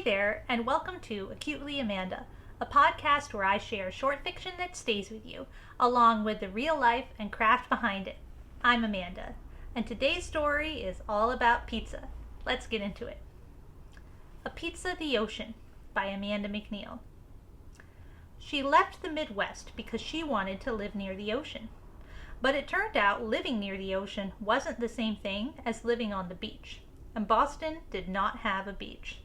there, and welcome to Acutely Amanda, a podcast where I share short fiction that stays with you, along with the real life and craft behind it. I'm Amanda, and today's story is all about pizza. Let's get into it. A Pizza the Ocean by Amanda McNeil. She left the Midwest because she wanted to live near the ocean. But it turned out living near the ocean wasn't the same thing as living on the beach, and Boston did not have a beach.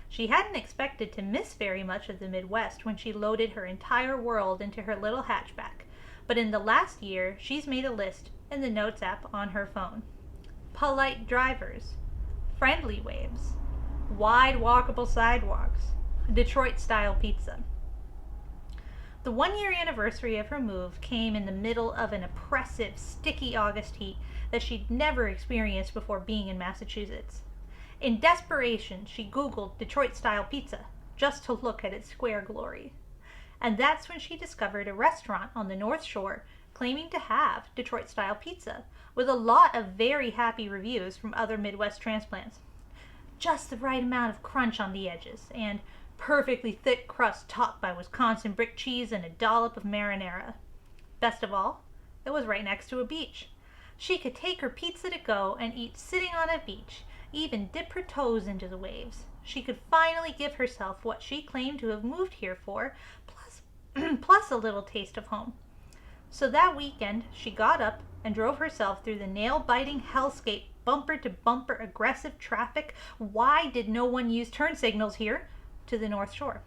She hadn't expected to miss very much of the Midwest when she loaded her entire world into her little hatchback, but in the last year she's made a list in the Notes app on her phone. Polite drivers, friendly waves, wide walkable sidewalks, Detroit-style pizza. The 1-year anniversary of her move came in the middle of an oppressive, sticky August heat that she'd never experienced before being in Massachusetts. In desperation, she Googled Detroit-style pizza, just to look at its square glory. And that's when she discovered a restaurant on the North Shore claiming to have Detroit-style pizza, with a lot of very happy reviews from other Midwest transplants. Just the right amount of crunch on the edges, and perfectly thick crust topped by Wisconsin brick cheese and a dollop of marinara. Best of all, it was right next to a beach. She could take her pizza to go and eat sitting on a beach, even dip her toes into the waves. She could finally give herself what she claimed to have moved here for, plus a little taste of home. So that weekend, she got up and drove herself through the nail-biting hellscape, bumper-to-bumper aggressive traffic. Why did no one use turn signals here? To the North Shore.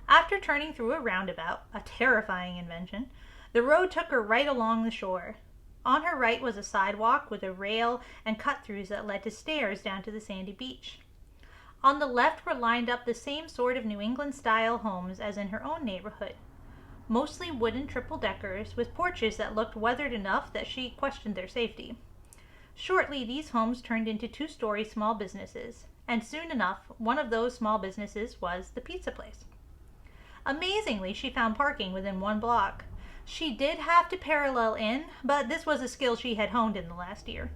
After turning through a roundabout, a terrifying invention, the road took her right along the shore. On her right was a sidewalk with a rail and cut-throughs that led to stairs down to the sandy beach. On the left were lined up the same sort of New England-style homes as in her own neighborhood, mostly wooden triple-deckers with porches that looked weathered enough that she questioned their safety. Shortly, these homes turned into 2-story small businesses, and soon enough, one of those small businesses was the pizza place. Amazingly, she found parking within 1 block. She did have to parallel in, but this was a skill she had honed in the last year.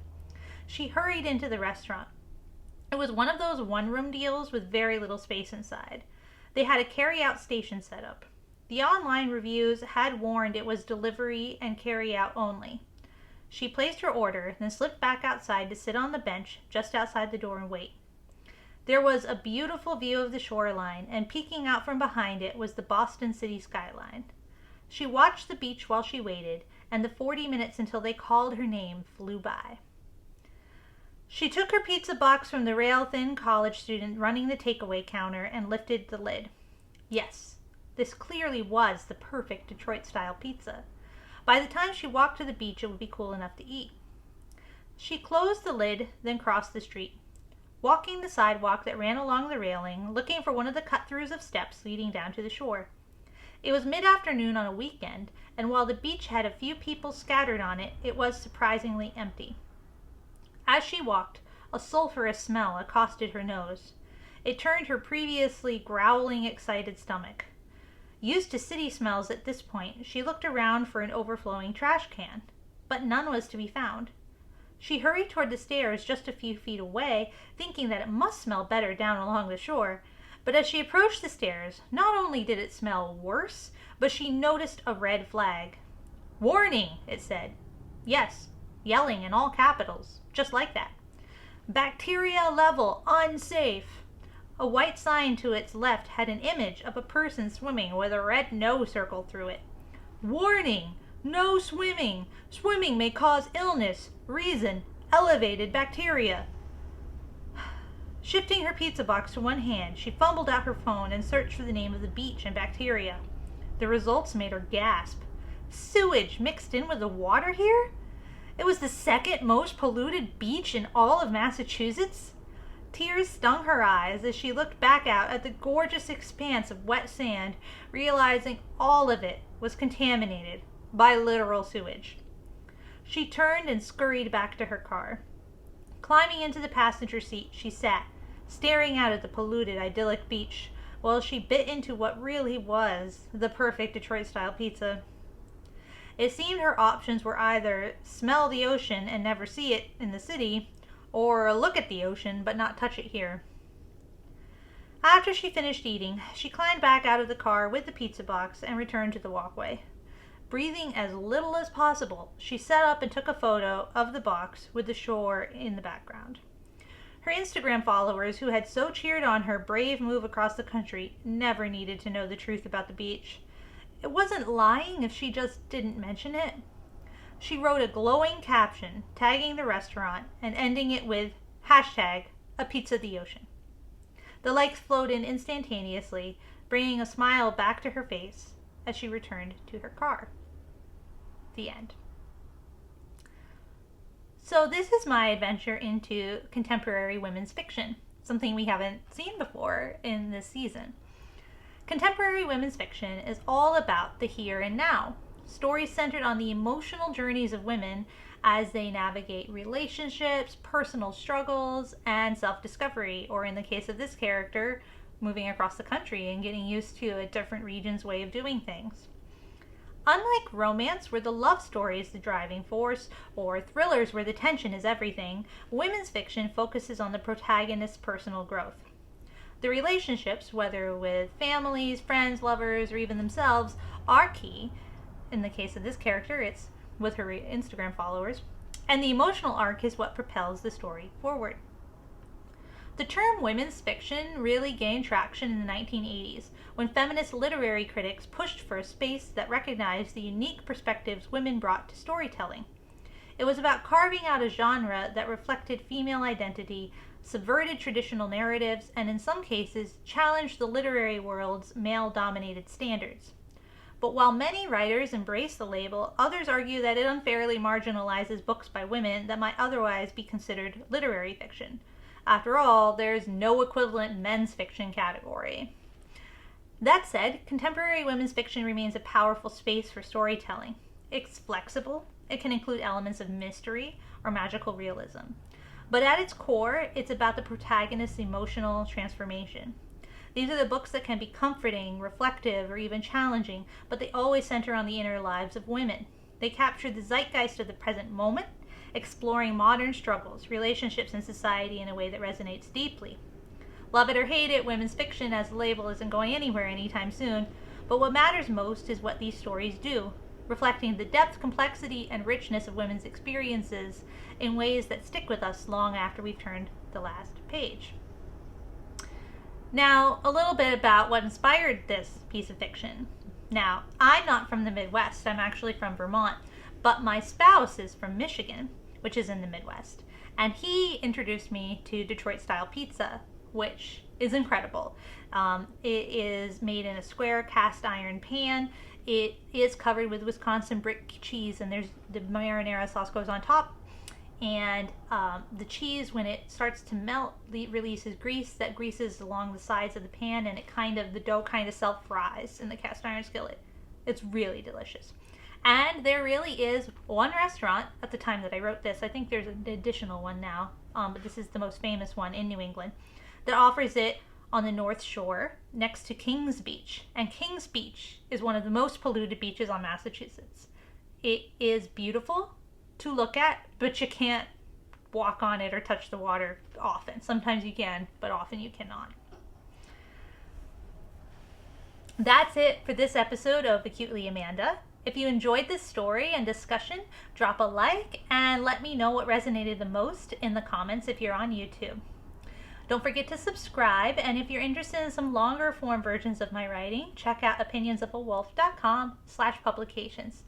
She hurried into the restaurant. It was one of those one-room deals with very little space inside. They had a carry-out station set up. The online reviews had warned it was delivery and carry-out only. She placed her order, then slipped back outside to sit on the bench just outside the door and wait. There was a beautiful view of the shoreline, and peeking out from behind it was the Boston city skyline. She watched the beach while she waited, and the 40 minutes until they called her name flew by. She took her pizza box from the rail-thin college student running the takeaway counter and lifted the lid. Yes, this clearly was the perfect Detroit-style pizza. By the time she walked to the beach, it would be cool enough to eat. She closed the lid, then crossed the street, walking the sidewalk that ran along the railing, looking for one of the cut-throughs of steps leading down to the shore. It was mid-afternoon on a weekend, and while the beach had a few people scattered on it, it was surprisingly empty. As she walked, a sulphurous smell accosted her nose. It turned her previously growling, excited stomach. Used to city smells at this point, she looked around for an overflowing trash can, but none was to be found. She hurried toward the stairs just a few feet away, thinking that it must smell better down along the shore. But as she approached the stairs, not only did it smell worse, but she noticed a red flag. "Warning," it said. Yes, yelling in all capitals, just like that. "Bacteria level unsafe." A white sign to its left had an image of a person swimming with a red no circle through it. "Warning, no swimming. Swimming may cause illness. Reason, elevated bacteria." Shifting her pizza box to one hand, she fumbled out her phone and searched for the name of the beach and bacteria. The results made her gasp. Sewage mixed in with the water here? It was the second most polluted beach in all of Massachusetts? Tears stung her eyes as she looked back out at the gorgeous expanse of wet sand, realizing all of it was contaminated by literal sewage. She turned and scurried back to her car. Climbing into the passenger seat, she sat, staring out at the polluted, idyllic beach, while she bit into what really was the perfect Detroit-style pizza. It seemed her options were either smell the ocean and never see it in the city, or look at the ocean but not touch it here. After she finished eating, she climbed back out of the car with the pizza box and returned to the walkway. Breathing as little as possible, she sat up and took a photo of the box with the shore in the background. Her Instagram followers, who had so cheered on her brave move across the country, never needed to know the truth about the beach. It wasn't lying if she just didn't mention it. She wrote a glowing caption, tagging the restaurant and ending it with hashtag a pizza the ocean. The likes flowed in instantaneously, bringing a smile back to her face as she returned to her car. The end. So this is my adventure into contemporary women's fiction, something we haven't seen before in this season. Contemporary women's fiction is all about the here and now, stories centered on the emotional journeys of women as they navigate relationships, personal struggles, and self-discovery, or in the case of this character, moving across the country and getting used to a different region's way of doing things. Unlike romance, where the love story is the driving force, or thrillers where the tension is everything, women's fiction focuses on the protagonist's personal growth. The relationships, whether with families, friends, lovers, or even themselves, are key. In the case of this character, it's with her Instagram followers, and the emotional arc is what propels the story forward. The term women's fiction really gained traction in the 1980s, when feminist literary critics pushed for a space that recognized the unique perspectives women brought to storytelling. It was about carving out a genre that reflected female identity, subverted traditional narratives, and in some cases challenged the literary world's male-dominated standards. But while many writers embrace the label, others argue that it unfairly marginalizes books by women that might otherwise be considered literary fiction. After all, there's no equivalent men's fiction category. That said, contemporary women's fiction remains a powerful space for storytelling. It's flexible. It can include elements of mystery or magical realism. But at its core, it's about the protagonist's emotional transformation. These are the books that can be comforting, reflective, or even challenging, but they always center on the inner lives of women. They capture the zeitgeist of the present moment, exploring modern struggles, relationships, and society in a way that resonates deeply. Love it or hate it, women's fiction as a label isn't going anywhere anytime soon, but what matters most is what these stories do, reflecting the depth, complexity, and richness of women's experiences in ways that stick with us long after we've turned the last page. Now, a little bit about what inspired this piece of fiction. Now, I'm not from the Midwest, I'm actually from Vermont, but my spouse is from Michigan, which is in the Midwest, and he introduced me to Detroit-style pizza, which is incredible. It is made in a square cast iron pan. It is covered with Wisconsin brick cheese, and there's the marinara sauce goes on top. And the cheese, when it starts to melt, releases grease that greases along the sides of the pan, and the dough kind of self-fries in the cast iron skillet. It's really delicious. And there really is one restaurant at the time that I wrote this. I think there's an additional one now, but this is the most famous one in New England, that offers it on the North Shore next to Kings Beach. And Kings Beach is one of the most polluted beaches on Massachusetts. It is beautiful to look at, but you can't walk on it or touch the water often. Sometimes you can, but often you cannot. That's it for this episode of Acutely Amanda. If you enjoyed this story and discussion, drop a like and let me know what resonated the most in the comments if you're on YouTube. Don't forget to subscribe, and if you're interested in some longer form versions of my writing, check out opinionsofawolf.com/publications.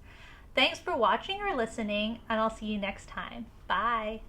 Thanks for watching or listening, and I'll see you next time. Bye.